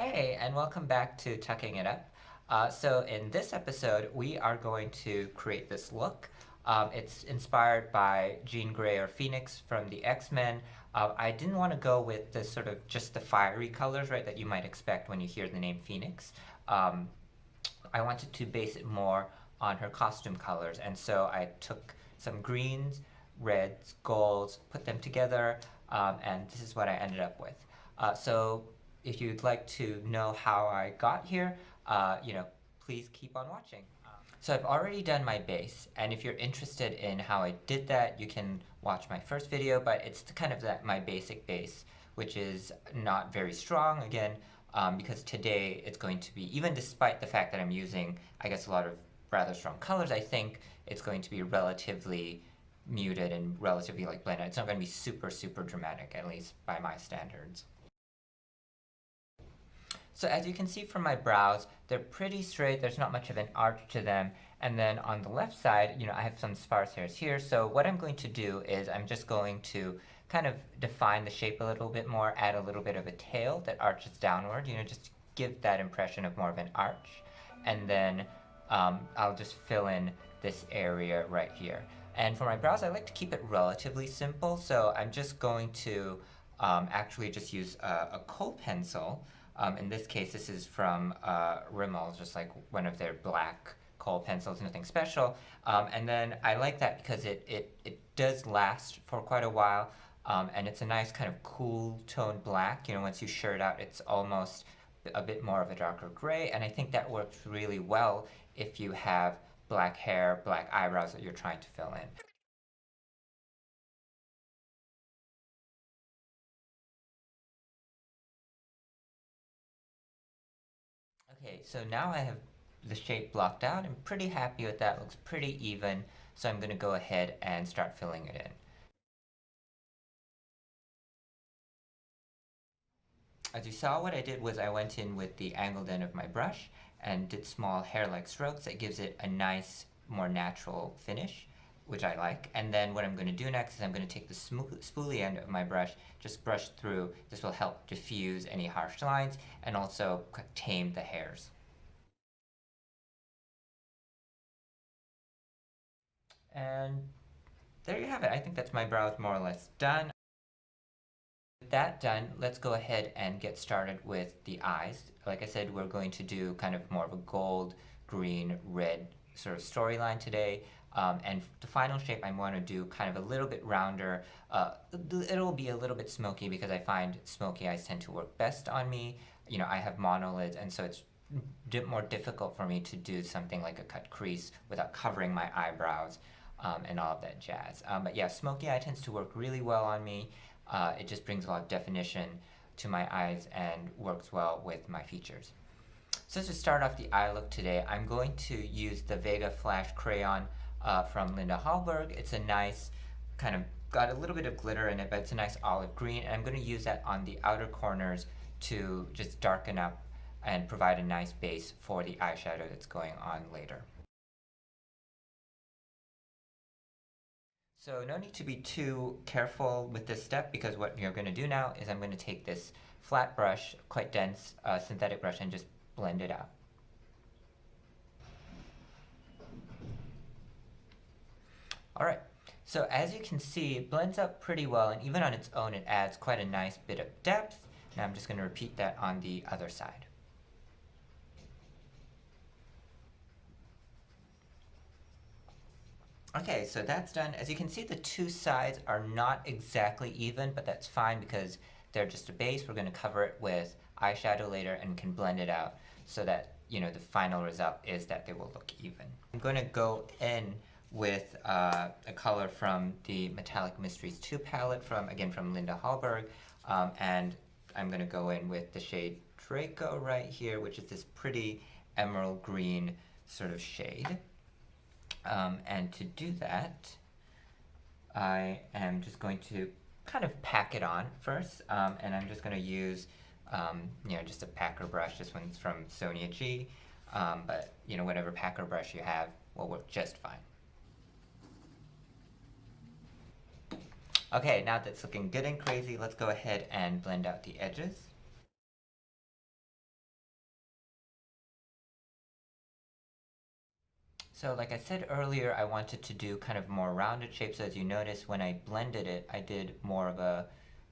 Hey, and welcome back to Tucking It Up. So in this episode, we are going to create this look. It's inspired by Jean Grey or Phoenix from the X-Men. I didn't want to go with the sort of just the fiery colors, right, that you might expect when you hear the name Phoenix. Um, I wanted to base it more on her costume colors, and so I took some greens, reds, golds, put them together, and this is what I ended up with. So if you'd like to know how I got here, please keep on watching. So I've already done my base, and if you're interested in how I did that, you can watch my first video, but it's kind of my basic base, which is not very strong, again, because today it's going to be, even despite the fact that I'm using, I guess, a lot of rather strong colors, I think it's going to be relatively muted and relatively like blended. It's not going to be super, super dramatic, at least by my standards. So as you can see from my brows, they're pretty straight. There's not much of an arch to them. And then on the left side, I have some sparse hairs here. So what I'm going to do is I'm just going to kind of define the shape a little bit more, add a little bit of a tail that arches downward, just to give that impression of more of an arch. And then I'll just fill in this area right here. And for my brows, I like to keep it relatively simple. So I'm just going to actually just use a kohl pencil. In this case, this is from Rimmel, just like one of their black kohl pencils, nothing special. And then I like that because it does last for quite a while, and it's a nice kind of cool tone black. Once you shirt out, it's almost a bit more of a darker gray, and I think that works really well if you have black hair, black eyebrows that you're trying to fill in. Okay, so now I have the shape blocked out. I'm pretty happy with that. Looks pretty even. So I'm going to go ahead and start filling it in. As you saw, what I did was I went in with the angled end of my brush and did small hair-like strokes that gives it a nice, more natural finish, which I like. And then what I'm going to do next is I'm going to take the spoolie end of my brush, just brush through. This will help diffuse any harsh lines and also tame the hairs. And there you have it. I think that's my brows more or less done. With that done, let's go ahead and get started with the eyes. Like I said, we're going to do kind of more of a gold, green, red sort of storyline today. And the final shape I want to do kind of a little bit rounder. It'll be a little bit smoky because I find smoky eyes tend to work best on me. I have monolids, and so it's more difficult for me to do something like a cut crease without covering my eyebrows and all of that jazz. But yeah, smoky eye tends to work really well on me. It just brings a lot of definition to my eyes and works well with my features. So to start off the eye look today, I'm going to use the Vega Flash Crayon from Hallberg. It's a nice kind of, got a little bit of glitter in it, but it's a nice olive green. And I'm going to use that on the outer corners to just darken up and provide a nice base for the eyeshadow that's going on later. So no need to be too careful with this step because what you're going to do now is I'm going to take this flat brush, quite dense synthetic brush, and just blend it out. Alright, so as you can see, it blends up pretty well, and even on its own it adds quite a nice bit of depth. Now I'm just going to repeat that on the other side. Okay, so that's done. As you can see, the two sides are not exactly even, but that's fine because they're just a base. We're going to cover it with eyeshadow later and can blend it out so that, the final result is that they will look even. I'm going to go in with a color from the Metallic Mysteries 2 palette, again from Hallberg, and I'm going to go in with the shade Draco right here, which is this pretty emerald green sort of shade. And to do that, I am just going to kind of pack it on first, and I'm just going to use, just a packer brush. This one's from Sonia G, but whatever packer brush you have will work just fine. Okay, now that's looking good and crazy, let's go ahead and blend out the edges. So like I said earlier, I wanted to do kind of more rounded shapes. So as you notice, when I blended it, I did more of a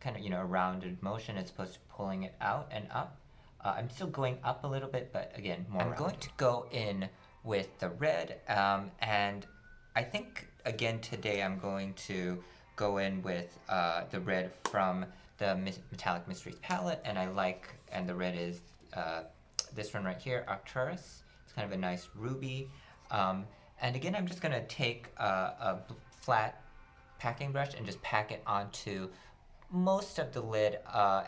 kind of, a rounded motion as opposed to pulling it out and up. I'm still going up a little bit, but again, more rounded. I'm going to go in with the red, and I think, again, today I'm going to go in with the red from the Metallic Mysteries palette, and and the red is this one right here, Arcturus. It's kind of a nice ruby. And again, I'm just going to take a flat packing brush and just pack it onto most of the lid,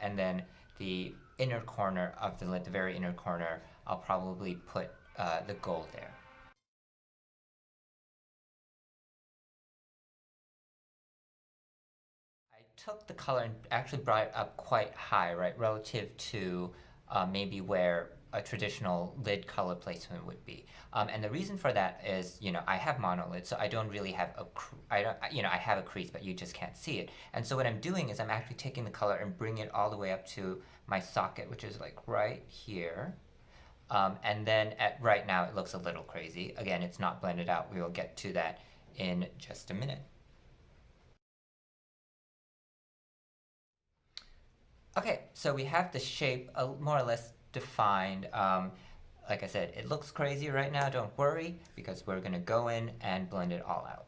and then the inner corner of the lid, the very inner corner, I'll probably put the gold there. I took the color and actually brought it up quite high, right, relative to maybe where a traditional lid color placement would be. And the reason for that is, I have monolid, so I don't really have I have a crease, but you just can't see it. And so what I'm doing is I'm actually taking the color and bringing it all the way up to my socket, which is like right here. And then right now it looks a little crazy. Again, it's not blended out. We will get to that in just a minute. Okay, so we have the shape more or less defined. Like I said, it looks crazy right now, don't worry, because we're going to go in and blend it all out.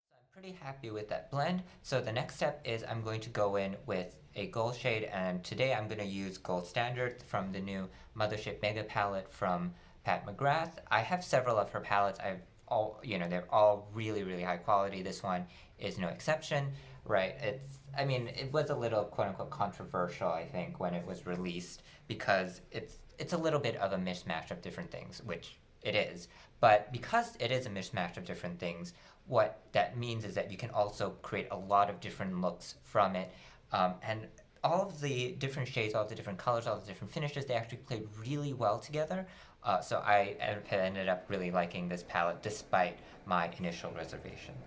So I'm pretty happy with that blend. So the next step is I'm going to go in with a gold shade, and today I'm going to use Gold Standard from the new Mthershp Mega palette from Pat McGrath. I have several of her palettes. They're all really, really high quality. This one is no exception, right? It was a little quote unquote controversial, I think, when it was released because it's a little bit of a mishmash of different things, which it is. But because it is a mishmash of different things, what that means is that you can also create a lot of different looks from it. And all of the different shades, all of the different colors, all the different finishes, they actually play really well together. So I ended up really liking this palette despite my initial reservations.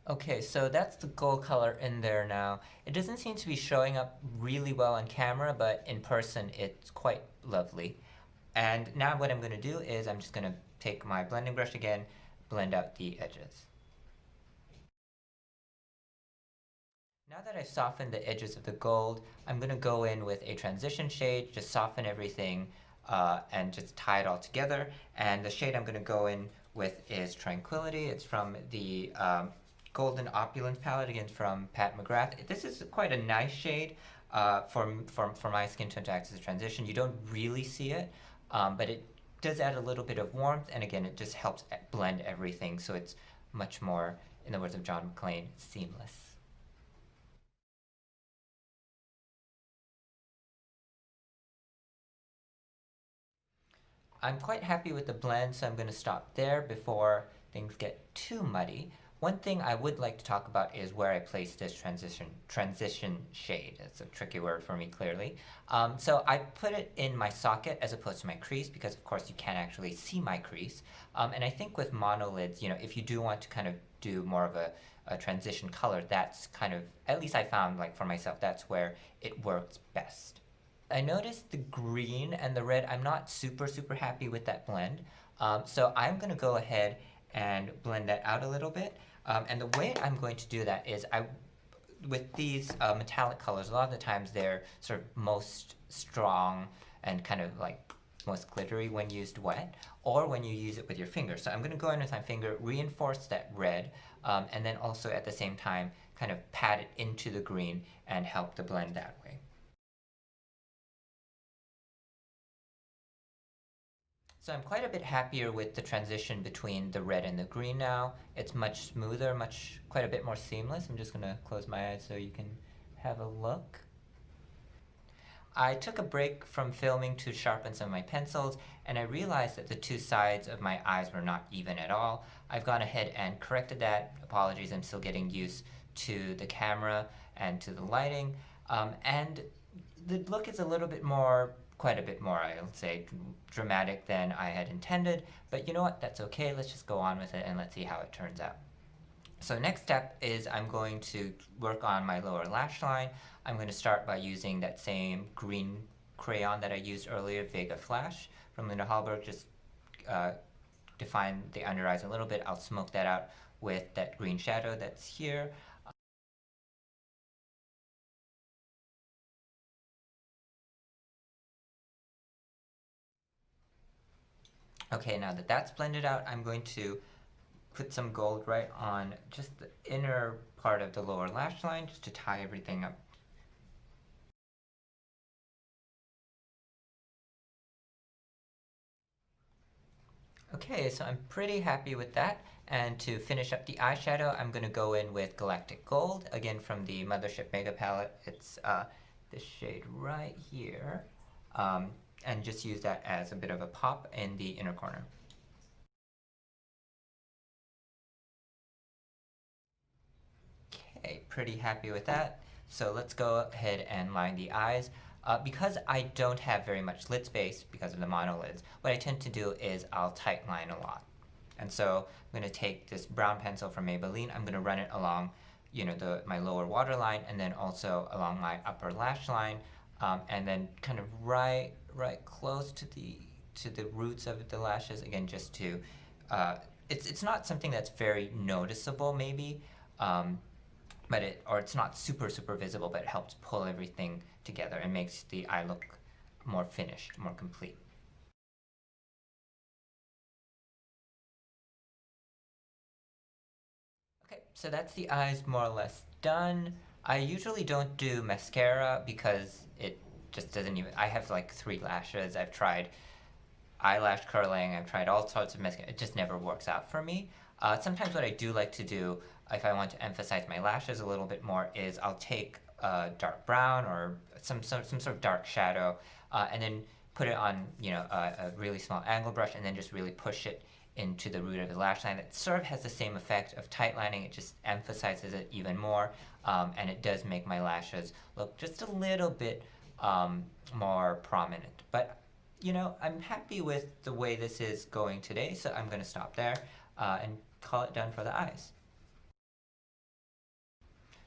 Okay, so that's the gold color in there now. It doesn't seem to be showing up really well on camera, but in person it's quite lovely. And now what I'm going to do is I'm just going to take my blending brush again, blend out the edges. Now that I've softened the edges of the gold, I'm going to go in with a transition shade, just soften everything and just tie it all together. And the shade I'm going to go in with is Tranquility. It's from the Golden Opulence palette, again from Pat McGrath. This is quite a nice shade for my skin tone to act as a transition. You don't really see it, but it does add a little bit of warmth, and again, it just helps blend everything, so it's much more, in the words of John McClane, seamless. I'm quite happy with the blend, so I'm going to stop there before things get too muddy. One thing I would like to talk about is where I place this transition shade. It's a tricky word for me, clearly. So I put it in my socket as opposed to my crease because, of course, you can't actually see my crease. And I think with monolids, if you do want to kind of do more of a transition color, that's kind of, at least I found, like for myself, that's where it works best. I noticed the green and the red, I'm not super, super happy with that blend. So I'm going to go ahead and blend that out a little bit. And the way I'm going to do that is with these metallic colors, a lot of the times they're sort of most strong and kind of like most glittery when used wet or when you use it with your finger. So I'm going to go in with my finger, reinforce that red, and then also at the same time kind of pat it into the green and help the blend that way. So I'm quite a bit happier with the transition between the red and the green now. It's much smoother, quite a bit more seamless. I'm just gonna close my eyes so you can have a look. I took a break from filming to sharpen some of my pencils, and I realized that the two sides of my eyes were not even at all. I've gone ahead and corrected that. Apologies, I'm still getting used to the camera and to the lighting. And the look is quite a bit more, I'll say, dramatic than I had intended. But you know what? That's okay. Let's just go on with it and let's see how it turns out. So next step is I'm going to work on my lower lash line. I'm going to start by using that same green crayon that I used earlier, Vega Flesh from Hallberg. Just define the under eyes a little bit. I'll smoke that out with that green shadow that's here. Okay, now that that's blended out, I'm going to put some gold right on just the inner part of the lower lash line just to tie everything up. Okay, so I'm pretty happy with that. And to finish up the eyeshadow, I'm going to go in with Galactic Gold, again from the Mthershp Mega Palette. It's this shade right here. And just use that as a bit of a pop in the inner corner. Okay, pretty happy with that. So let's go ahead and line the eyes. Because I don't have very much lid space because of the monolids, what I tend to do is I'll tight line a lot. And so I'm going to take this brown pencil from Maybelline. I'm going to run it along, my lower waterline, and then also along my upper lash line, and then kind of right close to the roots of the lashes. Again, just to it's not something that's very noticeable, maybe. But it's not super visible, but it helps pull everything together and makes the eye look more finished, more complete. Okay, so that's the eyes more or less done. I usually don't do mascara because it just doesn't even. I have like 3 lashes. I've tried eyelash curling. I've tried all sorts of mascara. It just never works out for me. Sometimes what I do like to do, if I want to emphasize my lashes a little bit more, is I'll take dark brown or some sort of dark shadow, and then put it on a really small angle brush, and then just really push it into the root of the lash line. It sort of has the same effect of tight lining. It just emphasizes it even more, and it does make my lashes look just a little bit more prominent. But I'm happy with the way this is going today, so I'm going to stop there and call it done for the eyes.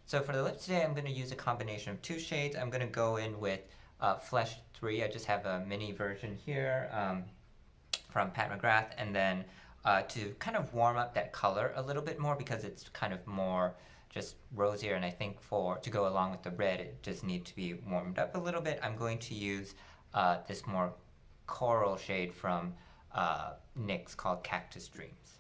So for the lips today, I'm going to use a combination of 2 shades. I'm going to go in with Flesh 3. I just have a mini version here from Pat McGrath, and then to kind of warm up that color a little bit more, because it's kind of more just rosier, and I think to go along with the red, it just needs to be warmed up a little bit. I'm going to use this more coral shade from NYX called Cactus Dreams.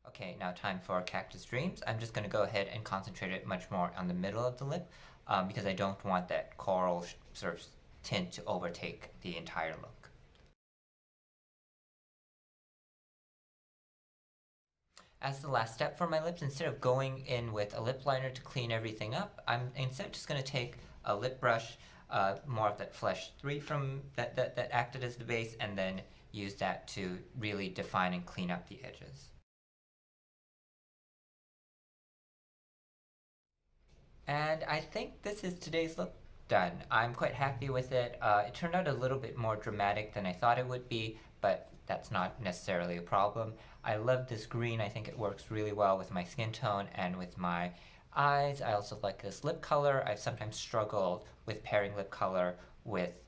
Okay, now time for Cactus Dreams. I'm just going to go ahead and concentrate it much more on the middle of the lip, because I don't want that coral sort of tint to overtake the entire look. As the last step for my lips, instead of going in with a lip liner to clean everything up, I'm instead just going to take a lip brush, more of that Flesh 3 from that acted as the base, and then use that to really define and clean up the edges. And I think this is today's look done. I'm quite happy with it. It turned out a little bit more dramatic than I thought it would be, but that's not necessarily a problem. I love this green. I think it works really well with my skin tone and with my eyes. I also like this lip color. I've sometimes struggled with pairing lip color with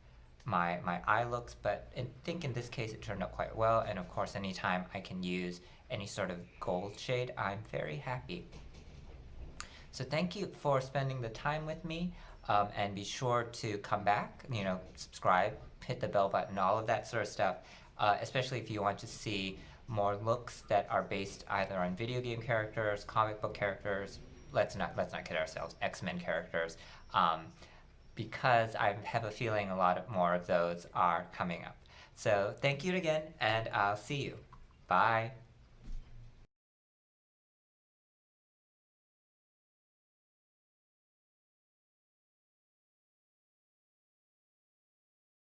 my eye looks, but I think in this case it turned out quite well. And of course, anytime I can use any sort of gold shade, I'm very happy. So thank you for spending the time with me, and be sure to come back, subscribe, hit the bell button, all of that sort of stuff, especially if you want to see more looks that are based either on video game characters, comic book characters, let's not kid ourselves, X-Men characters, because I have a feeling a lot more of those are coming up. So thank you again, and I'll see you. Bye.